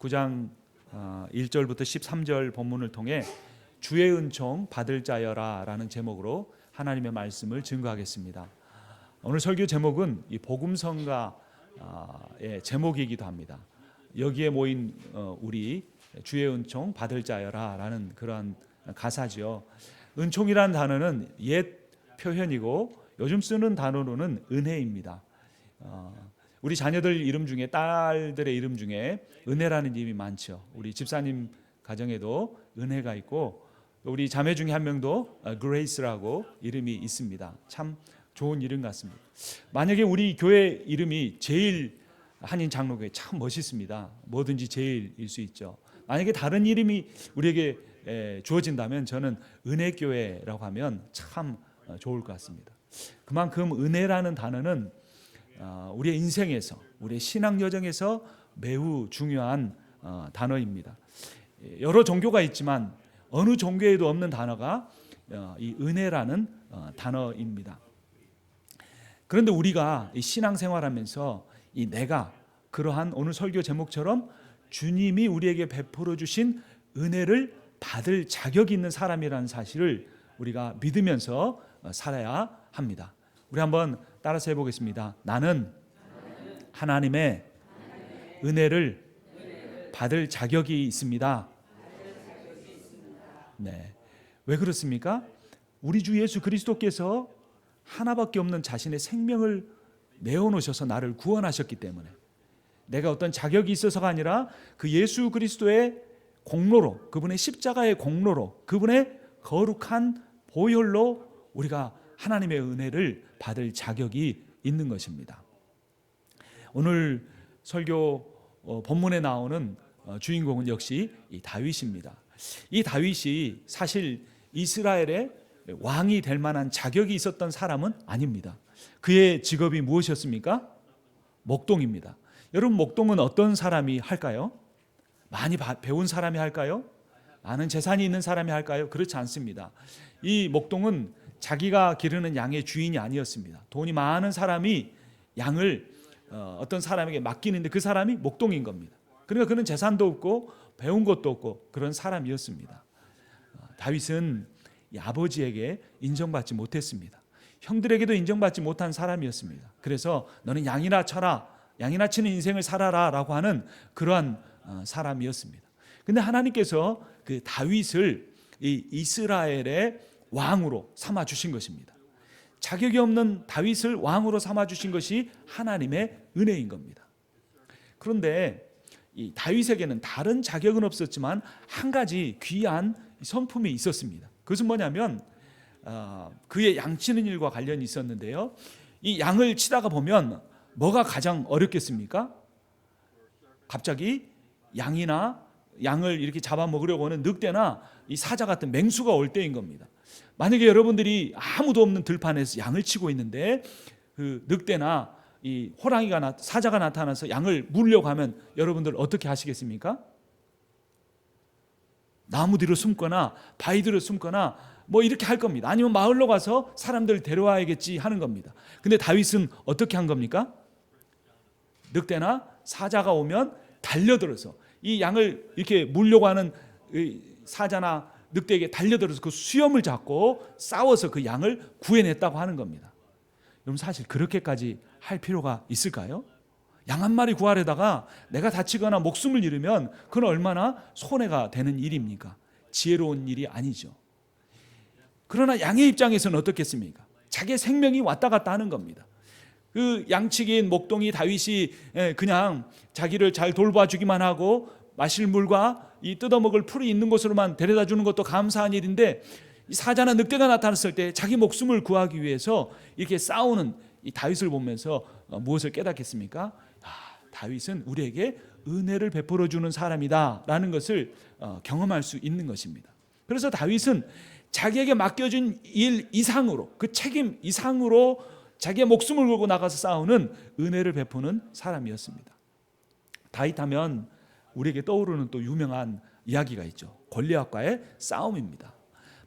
9장 1절부터 13절 본문을 통해 주의 은총 받을 자여라 라는 제목으로 하나님의 말씀을 증거하겠습니다. 오늘 설교 제목은 이 복음성가의 제목이기도 합니다. 여기에 모인 우리 주의 은총 받을 자여라 라는 그러한 가사죠. 은총이라는 단어는 옛 표현이고 요즘 쓰는 단어로는 은혜입니다. 우리 자녀들 이름 중에, 딸들의 이름 중에 은혜라는 이름이 많죠. 우리 집사님 가정에도 은혜가 있고, 우리 자매 중에 한 명도 그레이스라고 이름이 있습니다. 참 좋은 이름 같습니다. 만약에 우리 교회 이름이 제일 한인 장로교회, 참 멋있습니다. 뭐든지 제일일 수 있죠. 만약에 다른 이름이 우리에게 주어진다면 저는 은혜교회라고 하면 참 좋을 것 같습니다. 그만큼 은혜라는 단어는 우리의 인생에서, 우리의 신앙 여정에서 매우 중요한 단어입니다. 여러 종교가 있지만 어느 종교에도 없는 단어가 이 은혜라는 단어입니다. 그런데 우리가 이 신앙생활하면서 이 내가 그러한 오늘 설교 제목처럼 주님이 우리에게 베풀어 주신 은혜를 받을 자격이 있는 사람이라는 사실을 우리가 믿으면서 살아야 합니다. 우리 한번 따라서 해보겠습니다. 나는 하나님의 은혜를 받을 자격이 있습니다. 네. 왜 그렇습니까? 우리 주 예수 그리스도께서 하나밖에 없는 자신의 생명을 내어놓으셔서 나를 구원하셨기 때문에, 내가 어떤 자격이 있어서가 아니라 그 예수 그리스도의 공로로, 그분의 십자가의 공로로, 그분의 거룩한 보혈로 우리가 하나님의 은혜를 받을 자격이 있는 것입니다. 오늘 설교 본문에 나오는 주인공은 역시 이 다윗입니다. 이 다윗이 사실 이스라엘의 왕이 될 만한 자격이 있었던 사람은 아닙니다. 그의 직업이 무엇이었습니까? 목동입니다. 여러분, 목동은 어떤 사람이 할까요? 많이 배운 사람이 할까요? 많은 재산이 있는 사람이 할까요? 그렇지 않습니다. 이 목동은 자기가 기르는 양의 주인이 아니었습니다. 돈이 많은 사람이 양을 어떤 사람에게 맡기는데 그 사람이 목동인 겁니다. 그러니까 그는 재산도 없고 배운 것도 없고 그런 사람이었습니다. 다윗은 이 아버지에게 인정받지 못했습니다. 형들에게도 인정받지 못한 사람이었습니다. 그래서 너는 양이나 쳐라, 양이나 치는 인생을 살아라 라고 하는 그러한 사람이었습니다. 근데 하나님께서 그 다윗을 이 이스라엘의 왕으로 삼아 주신 것입니다. 자격이 없는 다윗을 왕으로 삼아 주신 것이 하나님의 은혜인 겁니다. 그런데 이 다윗에게는 다른 자격은 없었지만 한 가지 귀한 성품이 있었습니다. 그것은 뭐냐면 그의 양치는 일과 관련이 있었는데요. 이 양을 치다가 보면 뭐가 가장 어렵겠습니까? 갑자기 양을 이렇게 잡아먹으려고 하는 늑대나 이 사자 같은 맹수가 올 때인 겁니다. 만약에 여러분들이 아무도 없는 들판에서 양을 치고 있는데 그 늑대나 이 호랑이가 사자가 나타나서 양을 물려고 하면 여러분들 어떻게 하시겠습니까? 나무 뒤로 숨거나 바위 뒤로 숨거나 뭐 이렇게 할 겁니다. 아니면 마을로 가서 사람들 데려와야겠지 하는 겁니다. 근데 다윗은 어떻게 한 겁니까? 늑대나 사자가 오면 달려들어서 이 양을 이렇게 물려고 하는 사자나 늑대에게 달려들어서 그 수염을 잡고 싸워서 그 양을 구해냈다고 하는 겁니다. 여러분, 사실 그렇게까지 할 필요가 있을까요? 양 한 마리 구하려다가 내가 다치거나 목숨을 잃으면 그건 얼마나 손해가 되는 일입니까? 지혜로운 일이 아니죠. 그러나 양의 입장에서는 어떻겠습니까? 자기의 생명이 왔다 갔다 하는 겁니다. 그 양치기인 목동이 다윗이 그냥 자기를 잘 돌봐주기만 하고 마실 물과 이 뜯어먹을 풀이 있는 곳으로만 데려다 주는 것도 감사한 일인데, 이 사자나 늑대가 나타났을 때 자기 목숨을 구하기 위해서 이렇게 싸우는 이 다윗을 보면서 무엇을 깨닫겠습니까? 다윗은 우리에게 은혜를 베풀어 주는 사람이다 라는 것을 경험할 수 있는 것입니다. 그래서 다윗은 자기에게 맡겨진 일 이상으로, 그 책임 이상으로 자기의 목숨을 걸고 나가서 싸우는 은혜를 베푸는 사람이었습니다. 다윗하면 우리에게 떠오르는 또 유명한 이야기가 있죠. 골리앗과의 싸움입니다.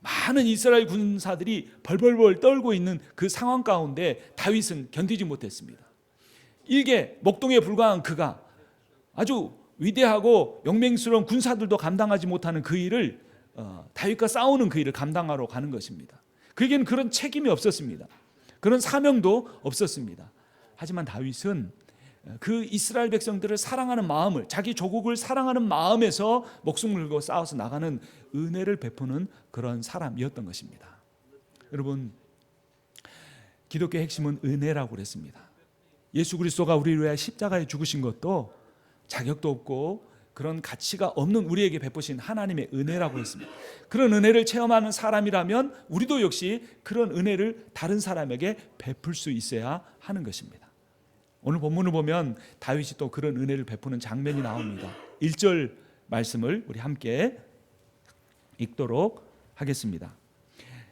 많은 이스라엘 군사들이 벌벌벌 떨고 있는 그 상황 가운데 다윗은 견디지 못했습니다. 일개 목동에 불과한 그가 아주 위대하고 용맹스러운 군사들도 감당하지 못하는 그 일을 다윗과 싸우는 그 일을 감당하러 가는 것입니다. 그에게는 그런 책임이 없었습니다. 그런 사명도 없었습니다. 하지만 다윗은 그 이스라엘 백성들을 사랑하는 마음을, 자기 조국을 사랑하는 마음에서 목숨을 걸고 싸워서 나가는 은혜를 베푸는 그런 사람이었던 것입니다. 여러분, 기독교의 핵심은 은혜라고 그랬습니다. 예수 그리스도가 우리를 위해 십자가에 죽으신 것도 자격도 없고 그런 가치가 없는 우리에게 베푸신 하나님의 은혜라고 했습니다. 그런 은혜를 체험하는 사람이라면 우리도 역시 그런 은혜를 다른 사람에게 베풀 수 있어야 하는 것입니다. 오늘 본문을 보면 다윗이 또 그런 은혜를 베푸는 장면이 나옵니다. 1절 말씀을 우리 함께 읽도록 하겠습니다.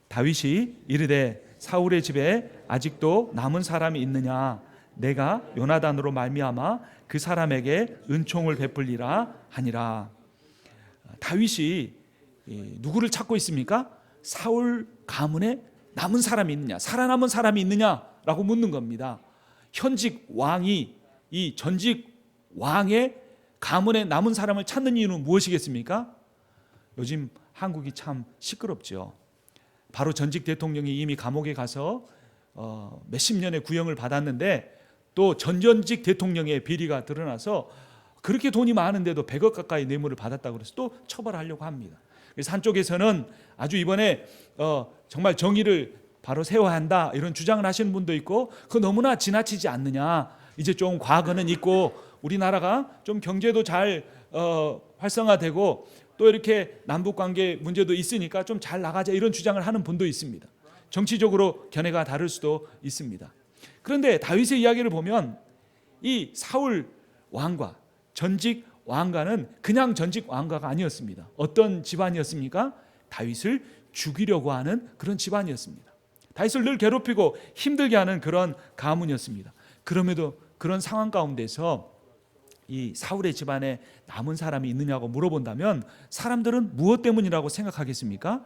다윗이 이르되 사울의 집에 아직도 남은 사람이 있느냐? 내가 요나단으로 말미암아 그 사람에게 은총을 베풀리라 하니라. 다윗이 누구를 찾고 있습니까? 사울 가문에 남은 사람이 있느냐, 살아남은 사람이 있느냐라고 묻는 겁니다. 현직 왕이 이 전직 왕의 가문에 남은 사람을 찾는 이유는 무엇이겠습니까? 요즘 한국이 참 시끄럽죠. 바로 전직 대통령이 이미 감옥에 가서 몇십 년의 구형을 받았는데 또 전직 대통령의 비리가 드러나서 그렇게 돈이 많은데도 100억 가까이 뇌물을 받았다고 해서 또 처벌하려고 합니다. 그래서 한쪽에서는 아주 이번에 정말 정의를 바로 세워야 한다 이런 주장을 하시는 분도 있고, 그거 너무나 지나치지 않느냐, 이제 좀 과거는 있고 우리나라가 좀 경제도 잘 활성화되고 또 이렇게 남북관계 문제도 있으니까 좀 잘 나가자 이런 주장을 하는 분도 있습니다. 정치적으로 견해가 다를 수도 있습니다. 그런데 다윗의 이야기를 보면 이 사울 왕과 전직 왕가는 그냥 전직 왕가가 아니었습니다. 어떤 집안이었습니까? 다윗을 죽이려고 하는 그런 집안이었습니다. 다윗을 늘 괴롭히고 힘들게 하는 그런 가문이었습니다. 그럼에도 그런 상황 가운데서 이 사울의 집안에 남은 사람이 있느냐고 물어본다면 사람들은 무엇 때문이라고 생각하겠습니까?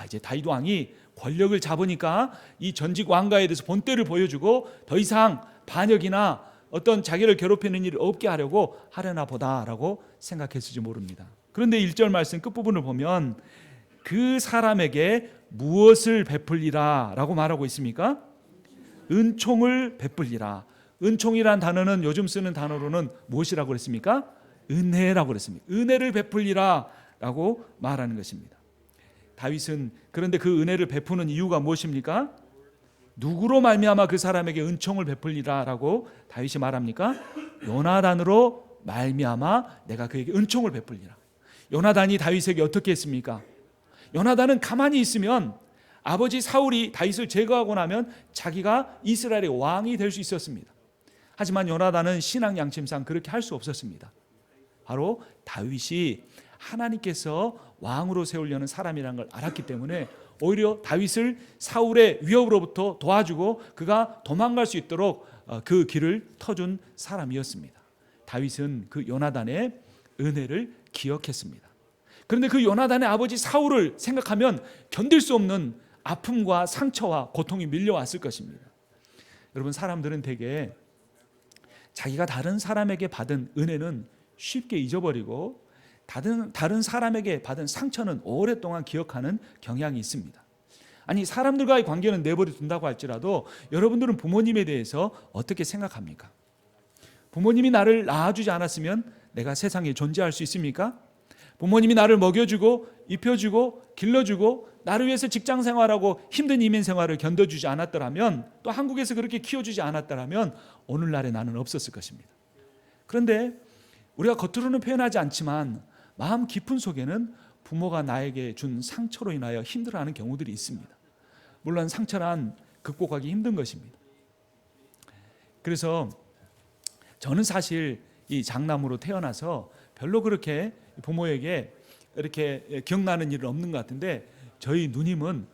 이제 다윗 왕이 권력을 잡으니까 이 전직 왕가에 대해서 본때를 보여주고 더 이상 반역이나 어떤 자기를 괴롭히는 일을 없게 하려나 보다라고 생각했을지 모릅니다. 그런데 1절 말씀 끝부분을 보면 그 사람에게 무엇을 베풀리라 라고 말하고 있습니까? 은총을 베풀리라. 은총이란 단어는 요즘 쓰는 단어로는 무엇이라고 그랬습니까? 은혜라고 그랬습니다. 은혜를 베풀리라 라고 말하는 것입니다. 다윗은 그런데 그 은혜를 베푸는 이유가 무엇입니까? 누구로 말미암아 그 사람에게 은총을 베풀리라 라고 다윗이 말합니까? 요나단으로 말미암아 내가 그에게 은총을 베풀리라. 요나단이 다윗에게 어떻게 했습니까? 요나단은 가만히 있으면 아버지 사울이 다윗을 제거하고 나면 자기가 이스라엘의 왕이 될 수 있었습니다. 하지만 요나단은 신앙 양심상 그렇게 할 수 없었습니다. 바로 다윗이 하나님께서 왕으로 세우려는 사람이라는 걸 알았기 때문에 오히려 다윗을 사울의 위협으로부터 도와주고 그가 도망갈 수 있도록 그 길을 터준 사람이었습니다. 다윗은 그 요나단의 은혜를 기억했습니다. 그런데 그 요나단의 아버지 사울을 생각하면 견딜 수 없는 아픔과 상처와 고통이 밀려왔을 것입니다. 여러분, 사람들은 대개 자기가 다른 사람에게 받은 은혜는 쉽게 잊어버리고 다른 사람에게 받은 상처는 오랫동안 기억하는 경향이 있습니다. 아니, 사람들과의 관계는 내버려 둔다고 할지라도 여러분들은 부모님에 대해서 어떻게 생각합니까? 부모님이 나를 낳아주지 않았으면 내가 세상에 존재할 수 있습니까? 부모님이 나를 먹여주고 입혀주고 길러주고 나를 위해서 직장생활하고 힘든 이민생활을 견뎌주지 않았더라면, 또 한국에서 그렇게 키워주지 않았더라면 오늘날의 나는 없었을 것입니다. 그런데 우리가 겉으로는 표현하지 않지만 마음 깊은 속에는 부모가 나에게 준 상처로 인하여 힘들어하는 경우들이 있습니다. 물론 상처란 극복하기 힘든 것입니다. 그래서 저는 사실 이 장남으로 태어나서 별로 그렇게 부모에게 이렇게 기억나는 일은 없는 것 같은데, 저희 누님은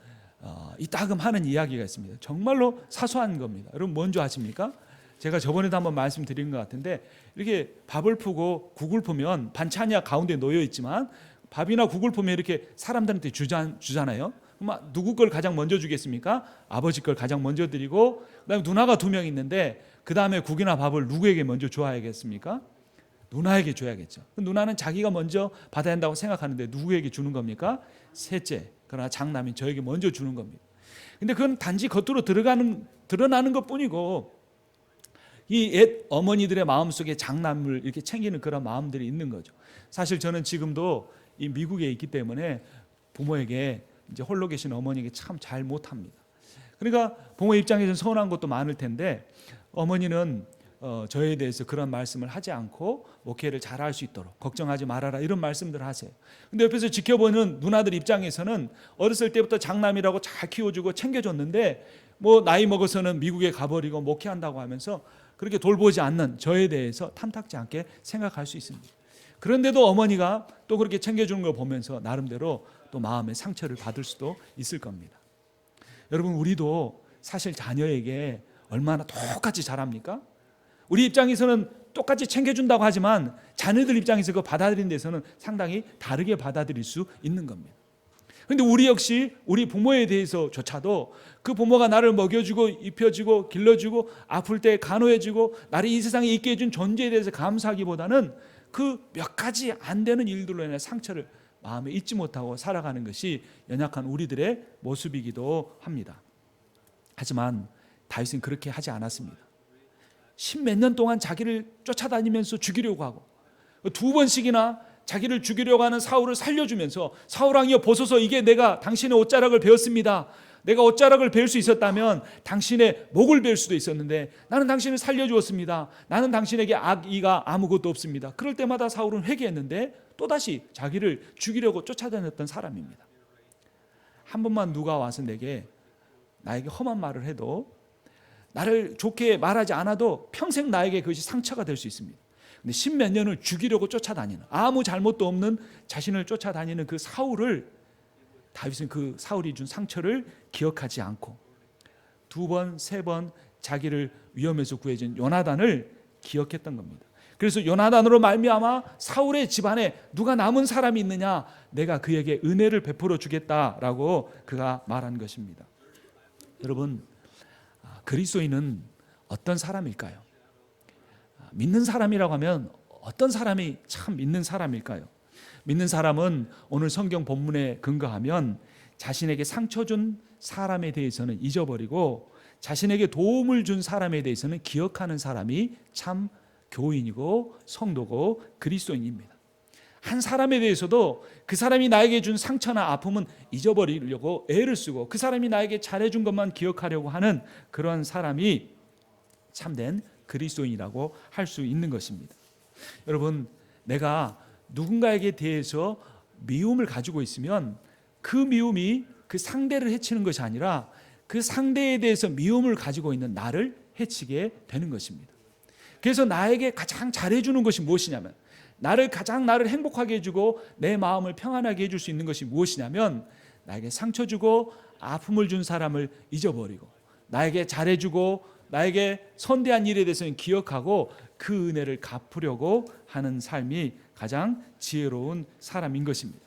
이따금 하는 이야기가 있습니다. 정말로 사소한 겁니다. 여러분 뭔지 아십니까? 제가 저번에도 한번 말씀드린 것 같은데, 이렇게 밥을 푸고 국을 푸면 반찬이 가운데 놓여 있지만 밥이나 국을 푸면 이렇게 사람들한테 주잖아요. 누구 걸 가장 먼저 주겠습니까? 아버지 걸 가장 먼저 드리고, 그다음에 누나가 2명 있는데 그 다음에 국이나 밥을 누구에게 먼저 줘야겠습니까? 누나에게 줘야겠죠. 누나는 자기가 먼저 받아야 한다고 생각하는데 누구에게 주는 겁니까? 셋째, 그러나 장남인 저에게 먼저 주는 겁니다. 근데 그건 단지 겉으로 드러나는 것뿐이고 이 옛 어머니들의 마음속에 장남을 이렇게 챙기는 그런 마음들이 있는 거죠. 사실 저는 지금도 이 미국에 있기 때문에 부모에게 이제 홀로 계신 어머니에게 참 잘 못합니다. 그러니까 부모 입장에서는 서운한 것도 많을 텐데 어머니는 저에 대해서 그런 말씀을 하지 않고 목회를 잘할 수 있도록 걱정하지 말아라 이런 말씀들을 하세요. 근데 옆에서 지켜보는 누나들 입장에서는 어렸을 때부터 장남이라고 잘 키워주고 챙겨줬는데 뭐 나이 먹어서는 미국에 가버리고 목회한다고 하면서 그렇게 돌보지 않는 저에 대해서 탐탁지 않게 생각할 수 있습니다. 그런데도 어머니가 또 그렇게 챙겨주는 걸 보면서 나름대로 또 마음의 상처를 받을 수도 있을 겁니다. 여러분, 우리도 사실 자녀에게 얼마나 똑같이 잘합니까? 우리 입장에서는 똑같이 챙겨준다고 하지만 자녀들 입장에서 그거 받아들이는 데서는 상당히 다르게 받아들일 수 있는 겁니다. 그런데 우리 역시 우리 부모에 대해서조차도 그 부모가 나를 먹여주고 입혀주고 길러주고 아플 때 간호해주고 나를 이 세상에 있게 해준 존재에 대해서 감사하기보다는 그 몇 가지 안 되는 일들로 인해 상처를 마음에 잊지 못하고 살아가는 것이 연약한 우리들의 모습이기도 합니다. 하지만 다윗은 그렇게 하지 않았습니다. 10몇 년 동안 자기를 쫓아다니면서 죽이려고 하고 2번씩이나 자기를 죽이려고 하는 사울을 살려주면서 사울왕이여 보소서 이게 내가 당신의 옷자락을 베었습니다. 내가 옷자락을 베을 수 있었다면 당신의 목을 베을 수도 있었는데 나는 당신을 살려주었습니다. 나는 당신에게 악의가 아무것도 없습니다. 그럴 때마다 사울은 회개했는데 또다시 자기를 죽이려고 쫓아다녔던 사람입니다. 한 번만 누가 와서 나에게 험한 말을 해도 나를 좋게 말하지 않아도 평생 나에게 그것이 상처가 될 수 있습니다. 근데 10몇 년을 죽이려고 쫓아다니는 아무 잘못도 없는 자신을 쫓아다니는 그 사울을 다윗은 그 사울이 준 상처를 기억하지 않고 2번, 3번 자기를 위험에서 구해준 요나단을 기억했던 겁니다. 그래서 요나단으로 말미암아 사울의 집안에 누가 남은 사람이 있느냐 내가 그에게 은혜를 베풀어 주겠다라고 그가 말한 것입니다. 여러분, 그리스도인은 어떤 사람일까요? 믿는 사람이라고 하면 어떤 사람이 참 믿는 사람일까요? 믿는 사람은 오늘 성경 본문에 근거하면 자신에게 상처 준 사람에 대해서는 잊어버리고 자신에게 도움을 준 사람에 대해서는 기억하는 사람이 참 교인이고 성도고 그리스도인입니다. 한 사람에 대해서도 그 사람이 나에게 준 상처나 아픔은 잊어버리려고 애를 쓰고 그 사람이 나에게 잘해준 것만 기억하려고 하는 그런 사람이 참된 그리스도인이라고 할 수 있는 것입니다. 여러분, 내가 누군가에게 대해서 미움을 가지고 있으면 그 미움이 그 상대를 해치는 것이 아니라 그 상대에 대해서 미움을 가지고 있는 나를 해치게 되는 것입니다. 그래서 나에게 가장 잘해주는 것이 무엇이냐면 나를 행복하게 해주고 내 마음을 평안하게 해줄 수 있는 것이 무엇이냐면 나에게 상처 주고 아픔을 준 사람을 잊어버리고 나에게 잘해주고 나에게 선대한 일에 대해서는 기억하고 그 은혜를 갚으려고 하는 삶이 가장 지혜로운 사람인 것입니다.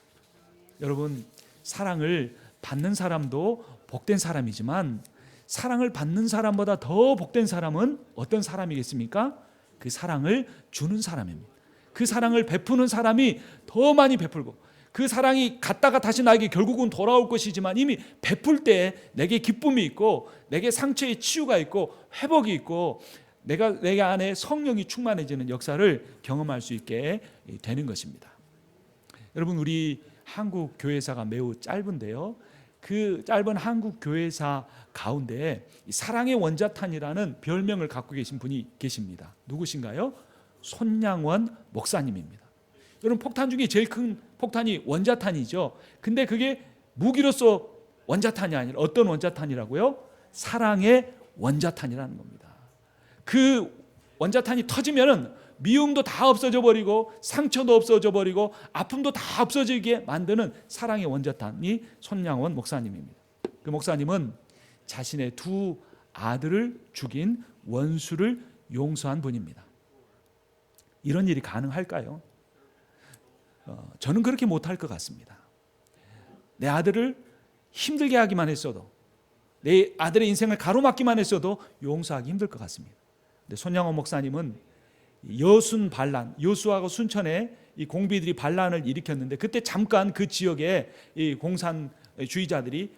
여러분, 사랑을 받는 사람도 복된 사람이지만 사랑을 받는 사람보다 더 복된 사람은 어떤 사람이겠습니까? 그 사랑을 주는 사람입니다. 그 사랑을 베푸는 사람이 더 많이 베풀고 그 사랑이 갔다가 다시 나에게 결국은 돌아올 것이지만 이미 베풀 때 내게 기쁨이 있고 내게 상처의 치유가 있고 회복이 있고 내가 안에 성령이 충만해지는 역사를 경험할 수 있게 되는 것입니다. 여러분, 우리 한국 교회사가 매우 짧은데요. 그 짧은 한국 교회사 가운데 사랑의 원자탄이라는 별명을 갖고 계신 분이 계십니다. 누구신가요? 손양원 목사님입니다. 여러분, 폭탄 중에 제일 큰 폭탄이 원자탄이죠. 근데 그게 무기로서 원자탄이 아니라 어떤 원자탄이라고요? 사랑의 원자탄이라는 겁니다. 그 원자탄이 터지면은 미움도 다 없어져 버리고 상처도 없어져 버리고 아픔도 다 없어지게 만드는 사랑의 원자탄이 손양원 목사님입니다. 그 목사님은 자신의 2 아들을 죽인 원수를 용서한 분입니다. 이런 일이 가능할까요? 저는 그렇게 못할 것 같습니다. 내 아들을 힘들게 하기만 했어도 내 아들의 인생을 가로막기만 했어도 용서하기 힘들 것 같습니다. 근데 손양원 목사님은 여순 반란, 여수하고 순천에 이 공비들이 반란을 일으켰는데 그때 잠깐 그 지역에 이 공산주의자들이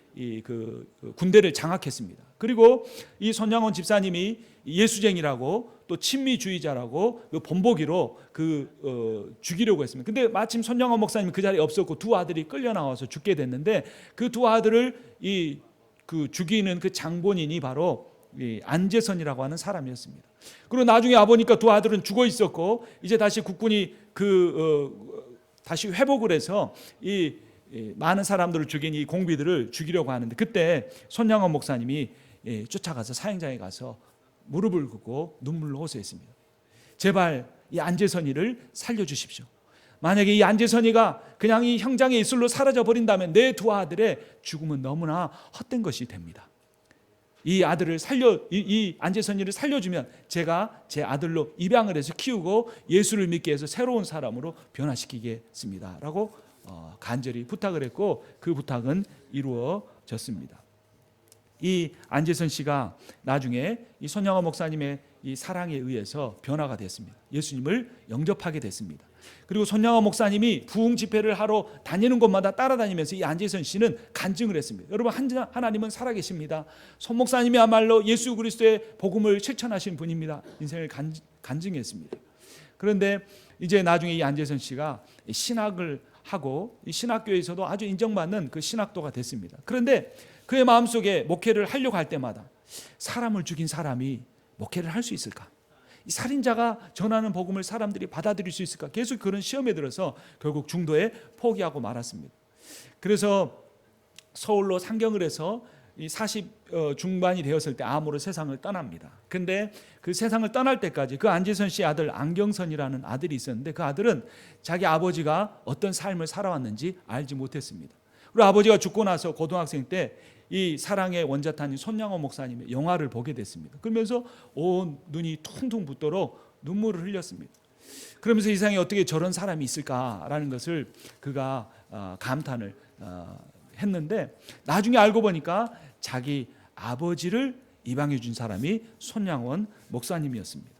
그 군대를 장악했습니다. 그리고 이 손양원 집사님이 예수쟁이라고 또 친미주의자라고 그 본보기로 죽이려고 했습니다. 근데 마침 손양원 목사님이 그 자리에 없었고 두 아들이 끌려 나와서 죽게 됐는데 그 두 아들을 죽이는 그 장본인이 바로 안재선이라고 하는 사람이었습니다. 그리고 나중에 와보니까 두 아들은 죽어 있었고 이제 다시 국군이 다시 회복을 해서 이 많은 사람들을 죽인 이 공비들을 죽이려고 하는데 그때 손양원 목사님이 쫓아가서 사형장에 가서 무릎을 꿇고 눈물로 호소했습니다. 제발 이 안재선이를 살려주십시오. 만약에 이 안재선이가 그냥 이 형장의 이슬로 사라져 버린다면 내 두 아들의 죽음은 너무나 헛된 것이 됩니다. 이 안재선이를 살려주면 제가 제 아들로 입양을 해서 키우고 예수를 믿게 해서 새로운 사람으로 변화시키겠습니다 라고 간절히 부탁을 했고 그 부탁은 이루어졌습니다. 이 안재선 씨가 나중에 이 손양원 목사님의 이 사랑에 의해서 변화가 됐습니다. 예수님을 영접하게 됐습니다. 그리고 손양원 목사님이 부흥 집회를 하러 다니는 곳마다 따라다니면서 이 안재선 씨는 간증을 했습니다. 여러분, 하나님은 살아계십니다. 손 목사님이야말로 예수 그리스도의 복음을 실천하신 분입니다. 인생을 간증했습니다. 그런데 이제 나중에 이 안재선 씨가 신학을 하고 이 신학교에서도 아주 인정받는 그 신학도가 됐습니다. 그런데 그의 마음속에 목회를 하려고 할 때마다 사람을 죽인 사람이 목회를 할 수 있을까? 이 살인자가 전하는 복음을 사람들이 받아들일 수 있을까? 계속 그런 시험에 들어서 결국 중도에 포기하고 말았습니다. 그래서 서울로 상경을 해서 이 40 중반이 되었을 때 암으로 세상을 떠납니다. 근데 그 세상을 떠날 때까지 그 안재선 씨 아들 안경선이라는 아들이 있었는데 그 아들은 자기 아버지가 어떤 삶을 살아왔는지 알지 못했습니다. 그리고 아버지가 죽고 나서 고등학생 때 이 사랑의 원자탄인 손양원 목사님의 영화를 보게 됐습니다. 그러면서 온 눈이 퉁퉁 붓도록 눈물을 흘렸습니다. 그러면서 이 세상에 어떻게 저런 사람이 있을까라는 것을 그가 감탄을 했는데 나중에 알고 보니까 자기 아버지를 입양해 준 사람이 손양원 목사님이었습니다.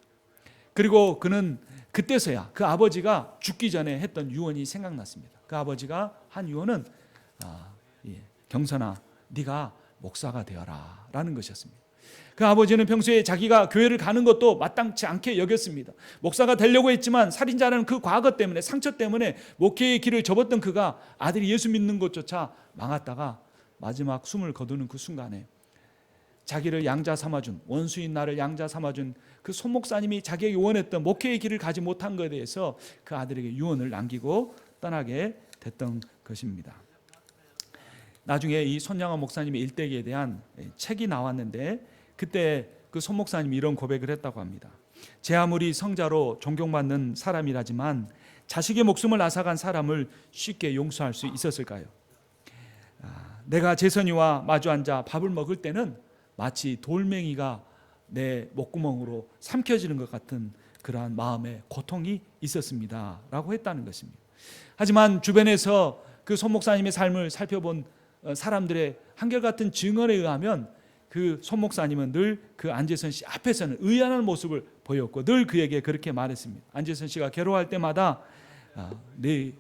그리고 그는 그때서야 그 아버지가 죽기 전에 했던 유언이 생각났습니다. 그 아버지가 한 유언은 경선아, 네가 목사가 되어라 라는 것이었습니다. 그 아버지는 평소에 자기가 교회를 가는 것도 마땅치 않게 여겼습니다. 목사가 되려고 했지만 살인자라는 그 과거 때문에, 상처 때문에 목회의 길을 접었던 그가 아들이 예수 믿는 것조차 망했다가 마지막 숨을 거두는 그 순간에 자기를 양자 삼아준, 원수인 나를 양자 삼아준 그 손 목사님이 자기에게 원했던 목회의 길을 가지 못한 것에 대해서 그 아들에게 유언을 남기고 떠나게 됐던 것입니다. 나중에 이 손양원 목사님의 일대기에 대한 책이 나왔는데 그때 그 손 목사님이 이런 고백을 했다고 합니다. 제 아무리 성자로 존경받는 사람이라지만 자식의 목숨을 앗아간 사람을 쉽게 용서할 수 있었을까요? 내가 재선이와 마주 앉아 밥을 먹을 때는 마치 돌멩이가 내 목구멍으로 삼켜지는 것 같은 그러한 마음의 고통이 있었습니다 라고 했다는 것입니다. 하지만 주변에서 그 손 목사님의 삶을 살펴본 사람들의 한결같은 증언에 의하면 그 손 목사님은 늘 그 안재선 씨 앞에서는 의연한 모습을 보였고 늘 그에게 그렇게 말했습니다. 안재선 씨가 괴로워할 때마다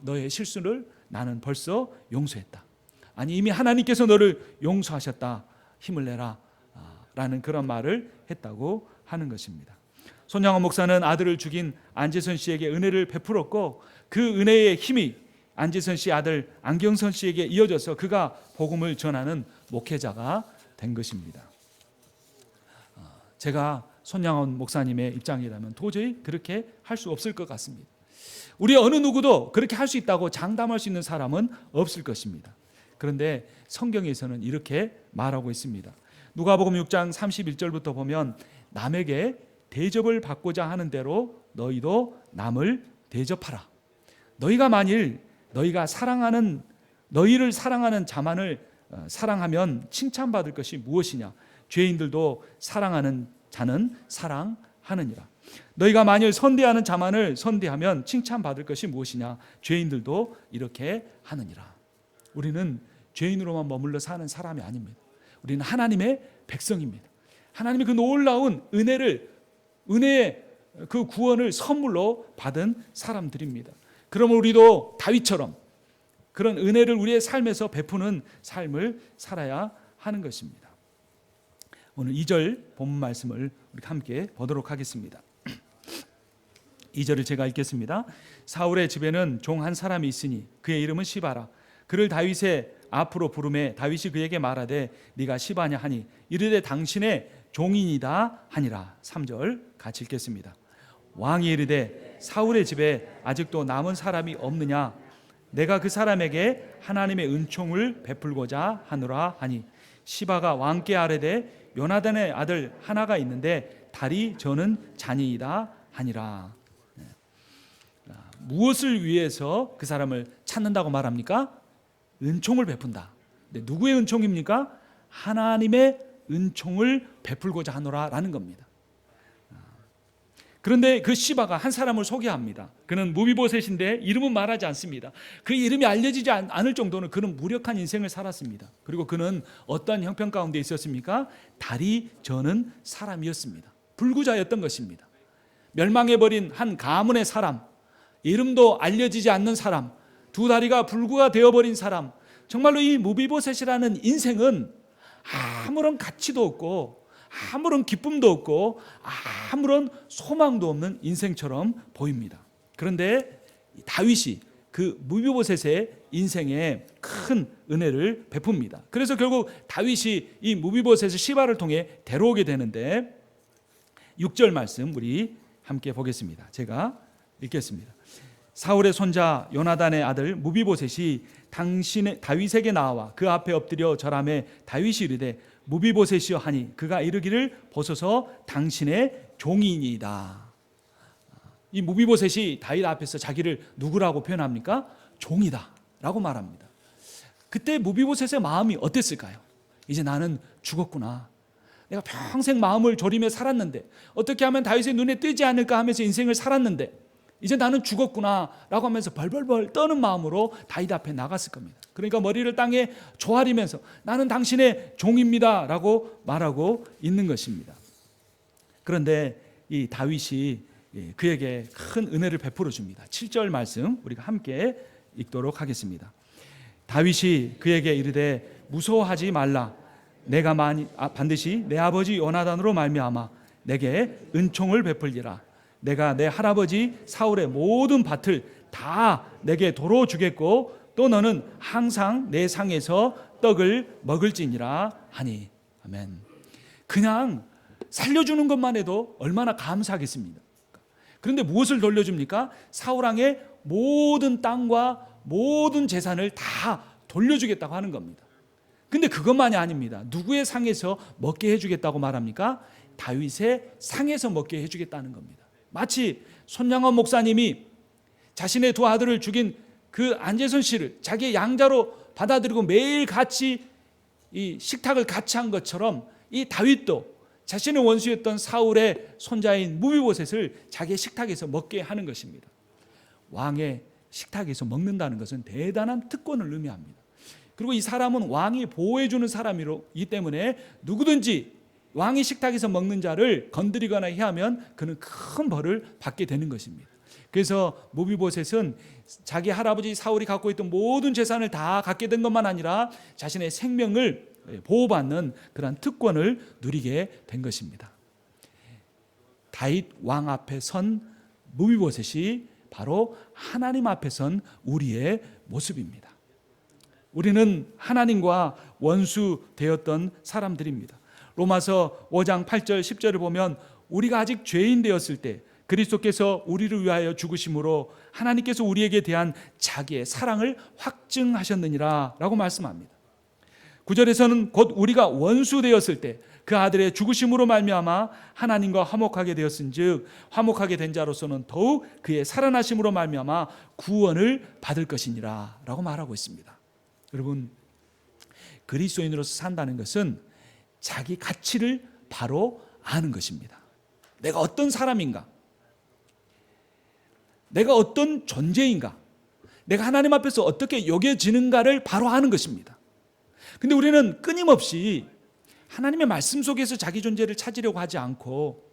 너의 실수를 나는 벌써 용서했다. 아니 이미 하나님께서 너를 용서하셨다. 힘을 내라 라는 그런 말을 했다고 하는 것입니다. 손양원 목사는 아들을 죽인 안재선 씨에게 은혜를 베풀었고 그 은혜의 힘이 안재선 씨 아들 안경선 씨에게 이어져서 그가 복음을 전하는 목회자가 된 것입니다. 제가 손양원 목사님의 입장이라면 도저히 그렇게 할 수 없을 것 같습니다. 우리 어느 누구도 그렇게 할 수 있다고 장담할 수 있는 사람은 없을 것입니다. 그런데 성경에서는 이렇게 말하고 있습니다. 누가복음 6장 31절부터 보면 남에게 대접을 받고자 하는 대로 너희도 남을 대접하라. 너희가 만일 너희를 사랑하는 자만을 사랑하면 칭찬받을 것이 무엇이냐? 죄인들도 사랑하는 자는 사랑하느니라. 너희가 만일 선대하는 자만을 선대하면 칭찬받을 것이 무엇이냐? 죄인들도 이렇게 하느니라. 우리는 죄인으로만 머물러 사는 사람이 아닙니다. 우리는 하나님의 백성입니다. 하나님의 그 놀라운 은혜의 그 구원을 선물로 받은 사람들입니다. 그러면 우리도 다윗처럼 그런 은혜를 우리의 삶에서 베푸는 삶을 살아야 하는 것입니다. 오늘 2절 본문 말씀을 우리 함께 보도록 하겠습니다. 2절을 제가 읽겠습니다. 사울의 집에는 종 한 사람이 있으니 그의 이름은 시바라. 그를 다윗의 앞으로 부르매 다윗이 그에게 말하되 네가 시바냐 하니 이르되 당신의 종인이다 하니라. 3절 같이 읽겠습니다. 왕이 이르되 사울의 집에 아직도 남은 사람이 없느냐? 내가 그 사람에게 하나님의 은총을 베풀고자 하노라 하니 시바가 왕께 아뢰되 요나단의 아들 하나가 있는데 다리 저는 자니이다 하니라. 무엇을 위해서 그 사람을 찾는다고 말합니까? 은총을 베푼다. 근데 누구의 은총입니까? 하나님의 은총을 베풀고자 하노라라는 겁니다. 그런데 그 시바가 한 사람을 소개합니다. 그는 무비보셋인데 이름은 말하지 않습니다. 그 이름이 알려지지 않을 정도는 그는 무력한 인생을 살았습니다. 그리고 그는 어떤 형편 가운데 있었습니까? 다리 저는 사람이었습니다. 불구자였던 것입니다. 멸망해버린 한 가문의 사람, 이름도 알려지지 않는 사람, 두 다리가 불구가 되어버린 사람, 정말로 이 무비보셋이라는 인생은 아무런 가치도 없고 아무런 기쁨도 없고 아무런 소망도 없는 인생처럼 보입니다. 그런데 다윗이 그 무비보셋의 인생에 큰 은혜를 베풉니다. 그래서 결국 다윗이 이 무비보셋을 시바를 통해 데려오게 되는데 6절 말씀 우리 함께 보겠습니다. 제가 읽겠습니다. 사울의 손자 요나단의 아들 무비보셋이 당신의 다윗에게 나와 그 앞에 엎드려 절하매 다윗이 이르되 무비보셋이여 하니 그가 이르기를 보소서 당신의 종이니이다. 이 무비보셋이 다윗 앞에서 자기를 누구라고 표현합니까? 종이다 라고 말합니다. 그때 무비보셋의 마음이 어땠을까요? 이제 나는 죽었구나. 내가 평생 마음을 졸이며 살았는데 어떻게 하면 다윗의 눈에 띄지 않을까 하면서 인생을 살았는데 이제 나는 죽었구나 라고 하면서 벌벌벌 떠는 마음으로 다윗 앞에 나갔을 겁니다. 그러니까 머리를 땅에 조아리면서 나는 당신의 종입니다 라고 말하고 있는 것입니다. 그런데 이 다윗이 그에게 큰 은혜를 베풀어 줍니다. 7절 말씀 우리가 함께 읽도록 하겠습니다. 다윗이 그에게 이르되 무서워하지 말라. 내가 반드시 내 아버지 요나단으로 말미암아 내게 은총을 베풀리라. 내가 내 할아버지 사울의 모든 밭을 다 내게 도로 주겠고 또 너는 항상 내 상에서 떡을 먹을지니라 하니. 아멘. 그냥 살려주는 것만 해도 얼마나 감사하겠습니까? 그런데 무엇을 돌려줍니까? 사울왕의 모든 땅과 모든 재산을 다 돌려주겠다고 하는 겁니다. 근데 그것만이 아닙니다. 누구의 상에서 먹게 해주겠다고 말합니까? 다윗의 상에서 먹게 해주겠다는 겁니다. 마치 손양원 목사님이 자신의 두 아들을 죽인 그 안재선 씨를 자기의 양자로 받아들이고 매일 같이 이 식탁을 같이 한 것처럼 이 다윗도 자신의 원수였던 사울의 손자인 무비보셋을 자기의 식탁에서 먹게 하는 것입니다. 왕의 식탁에서 먹는다는 것은 대단한 특권을 의미합니다. 그리고 이 사람은 왕이 보호해주는 사람이기 때문에 누구든지 왕의 식탁에서 먹는 자를 건드리거나 해하면 그는 큰 벌을 받게 되는 것입니다. 그래서 무비보셋은 자기 할아버지 사울이 갖고 있던 모든 재산을 다 갖게 된 것만 아니라 자신의 생명을 보호받는 그런 특권을 누리게 된 것입니다. 다윗 왕 앞에 선 무비보셋이 바로 하나님 앞에 선 우리의 모습입니다. 우리는 하나님과 원수 되었던 사람들입니다. 로마서 5장 8절 10절을 보면 우리가 아직 죄인 되었을 때 그리스도께서 우리를 위하여 죽으심으로 하나님께서 우리에게 대한 자기의 사랑을 확증하셨느니라 라고 말씀합니다. 9절에서는 곧 우리가 원수 되었을 때 그 아들의 죽으심으로 말미암아 하나님과 화목하게 되었은즉 화목하게 된 자로서는 더욱 그의 살아나심으로 말미암아 구원을 받을 것이니라 라고 말하고 있습니다. 여러분, 그리스도인으로서 산다는 것은 자기 가치를 바로 아는 것입니다. 내가 어떤 사람인가? 내가 어떤 존재인가? 내가 하나님 앞에서 어떻게 여겨지는가를 바로 아는 것입니다. 근데 우리는 끊임없이 하나님의 말씀 속에서 자기 존재를 찾으려고 하지 않고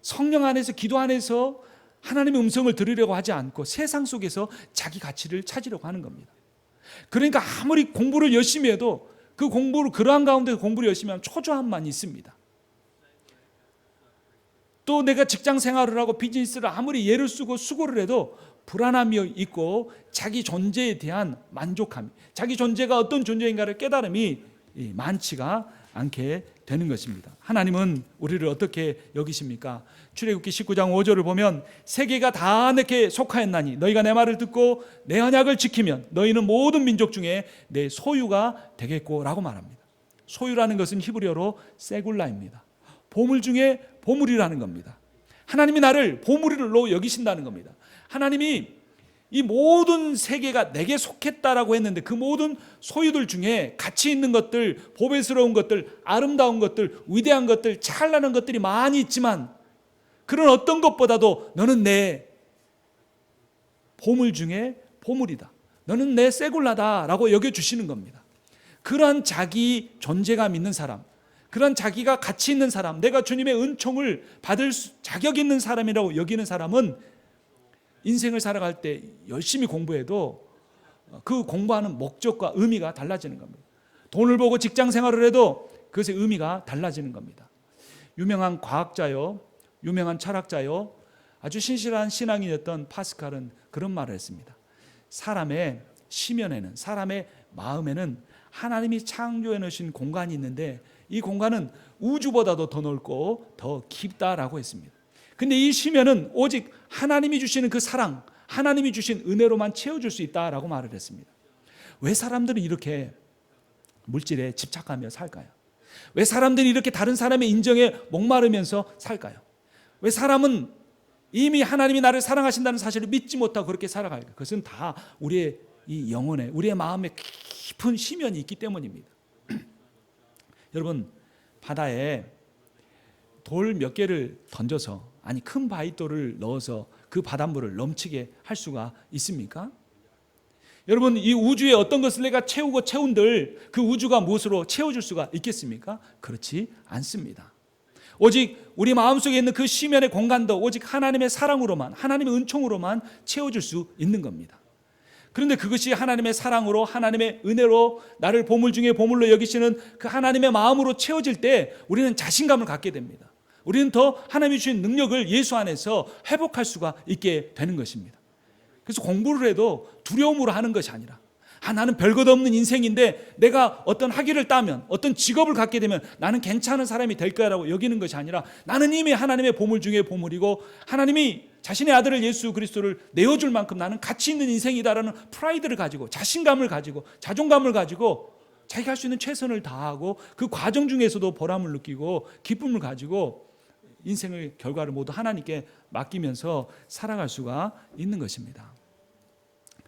성령 안에서, 기도 안에서 하나님의 음성을 들으려고 하지 않고 세상 속에서 자기 가치를 찾으려고 하는 겁니다. 그러니까 아무리 공부를 열심히 해도 그 공부를, 그러한 가운데 공부를 열심히 하면 초조함만 있습니다. 또 내가 직장 생활을 하고 비즈니스를 아무리 애를 쓰고 수고를 해도 불안함이 있고 자기 존재에 대한 만족함, 자기 존재가 어떤 존재인가를 깨달음이 많지가 않게 되는 것입니다. 하나님은 우리를 어떻게 여기십니까? 출애굽기 19장 5절을 보면 세계가 다 내게 속하였나니 너희가 내 말을 듣고 내 언약을 지키면 너희는 모든 민족 중에 내 소유가 되겠고 라고 말합니다. 소유라는 것은 히브리어로 세굴라입니다. 보물 중에 보물이라는 겁니다. 하나님이 나를 보물로 여기신다는 겁니다. 하나님이 이 모든 세계가 내게 속했다라고 했는데 그 모든 소유들 중에 가치 있는 것들, 보배스러운 것들, 아름다운 것들, 위대한 것들, 찬란한 것들이 많이 있지만 그런 어떤 것보다도 너는 내 보물 중에 보물이다, 너는 내 세굴라다라고 여겨주시는 겁니다. 그러한 자기 존재감 있는 사람, 그런 자기가 가치 있는 사람, 내가 주님의 은총을 받을 자격 있는 사람이라고 여기는 사람은 인생을 살아갈 때 열심히 공부해도 그 공부하는 목적과 의미가 달라지는 겁니다. 돈을 보고 직장 생활을 해도 그것의 의미가 달라지는 겁니다. 유명한 과학자요, 유명한 철학자요, 아주 신실한 신앙인이었던 파스칼은 그런 말을 했습니다. 사람의 심연에는, 사람의 마음에는 하나님이 창조해 놓으신 공간이 있는데 이 공간은 우주보다도 더 넓고 더 깊다라고 했습니다. 근데 이 심연은 오직 하나님이 주시는 그 사랑, 하나님이 주신 은혜로만 채워줄 수 있다라고 말을 했습니다. 왜 사람들은 이렇게 물질에 집착하며 살까요? 왜 사람들이 이렇게 다른 사람의 인정에 목마르면서 살까요? 왜 사람은 이미 하나님이 나를 사랑하신다는 사실을 믿지 못하고 그렇게 살아갈까요? 그것은 다 우리의 이 영혼에, 우리의 마음에 깊은 심연이 있기 때문입니다. 여러분, 바다에 돌 몇 개를 던져서, 아니 큰 바위돌을 넣어서 그 바닷물을 넘치게 할 수가 있습니까? 여러분, 이 우주에 어떤 것을 내가 채우고 채운들 그 우주가 무엇으로 채워줄 수가 있겠습니까? 그렇지 않습니다. 오직 우리 마음속에 있는 그 심연의 공간도 오직 하나님의 사랑으로만, 하나님의 은총으로만 채워줄 수 있는 겁니다. 그런데 그것이 하나님의 사랑으로, 하나님의 은혜로 나를 보물 중에 보물로 여기시는 그 하나님의 마음으로 채워질 때 우리는 자신감을 갖게 됩니다. 우리는 더 하나님이 주신 능력을 예수 안에서 회복할 수가 있게 되는 것입니다. 그래서 공부를 해도 두려움으로 하는 것이 아니라, 나는 별것 없는 인생인데 내가 어떤 학위를 따면, 어떤 직업을 갖게 되면 나는 괜찮은 사람이 될 거라고 여기는 것이 아니라, 나는 이미 하나님의 보물 중에 보물이고 하나님이 자신의 아들을 예수 그리스도를 내어줄 만큼 나는 가치 있는 인생이다라는 프라이드를 가지고, 자신감을 가지고, 자존감을 가지고 자기가 할 수 있는 최선을 다하고 그 과정 중에서도 보람을 느끼고 기쁨을 가지고 인생의 결과를 모두 하나님께 맡기면서 살아갈 수가 있는 것입니다.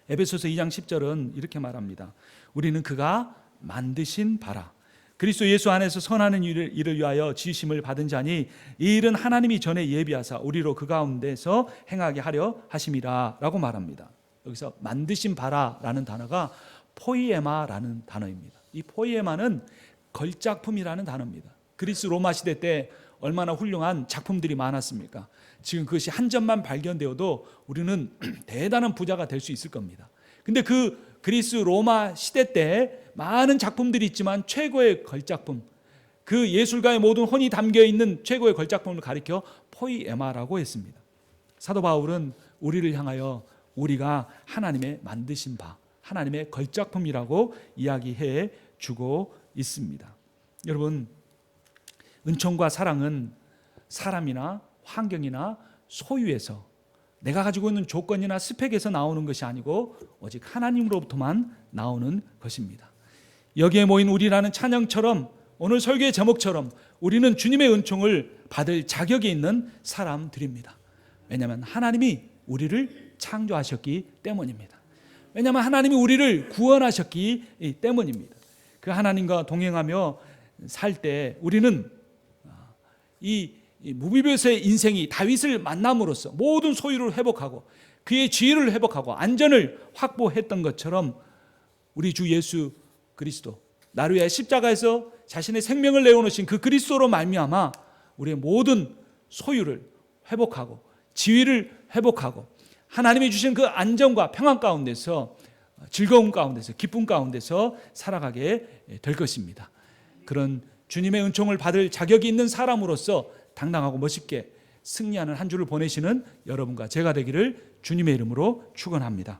에베소서 2장 10절은 이렇게 말합니다. 우리는 그가 만드신 바라, 그리스도 예수 안에서 선하는 일을 위하여 지으심을 받은 자니 이 일은 하나님이 전에 예비하사 우리로 그 가운데서 행하게 하려 하심이라 라고 말합니다. 여기서 만드신 바라라는 단어가 포이에마라는 단어입니다. 이 포이에마는 걸작품이라는 단어입니다. 그리스 로마 시대 때 얼마나 훌륭한 작품들이 많았습니까? 지금 그것이 한 점만 발견되어도 우리는 대단한 부자가 될 수 있을 겁니다. 근데 그 그리스 로마 시대 때 많은 작품들이 있지만 최고의 걸작품, 그 예술가의 모든 혼이 담겨 있는 최고의 걸작품을 가리켜 포이에마라고 했습니다. 사도 바울은 우리를 향하여 우리가 하나님의 만드신 바, 하나님의 걸작품이라고 이야기해 주고 있습니다. 여러분, 은총과 사랑은 사람이나 환경이나 소유에서, 내가 가지고 있는 조건이나 스펙에서 나오는 것이 아니고 오직 하나님으로부터만 나오는 것입니다. 여기에 모인 우리라는 찬양처럼, 오늘 설교의 제목처럼 우리는 주님의 은총을 받을 자격이 있는 사람들입니다. 왜냐하면 하나님이 우리를 창조하셨기 때문입니다. 왜냐하면 하나님이 우리를 구원하셨기 때문입니다. 그 하나님과 동행하며 살 때 우리는 이 무비별서의 인생이 다윗을 만남으로써 모든 소유를 회복하고 그의 지위를 회복하고 안전을 확보했던 것처럼 우리 주 예수 그리스도, 나를 위해 십자가에서 자신의 생명을 내어놓으신 그 그리스도로 말미암아 우리의 모든 소유를, 회복하고 지위를 회복하고 하나님이 주신 그 안정과 평안 가운데서 즐거움 가운데서 기쁨 가운데서 살아가게 될 것입니다. 그런 주님의 은총을 받을 자격이 있는 사람으로서 당당하고 멋있게 승리하는 한 주를 보내시는 여러분과 제가 되기를 주님의 이름으로 축원합니다.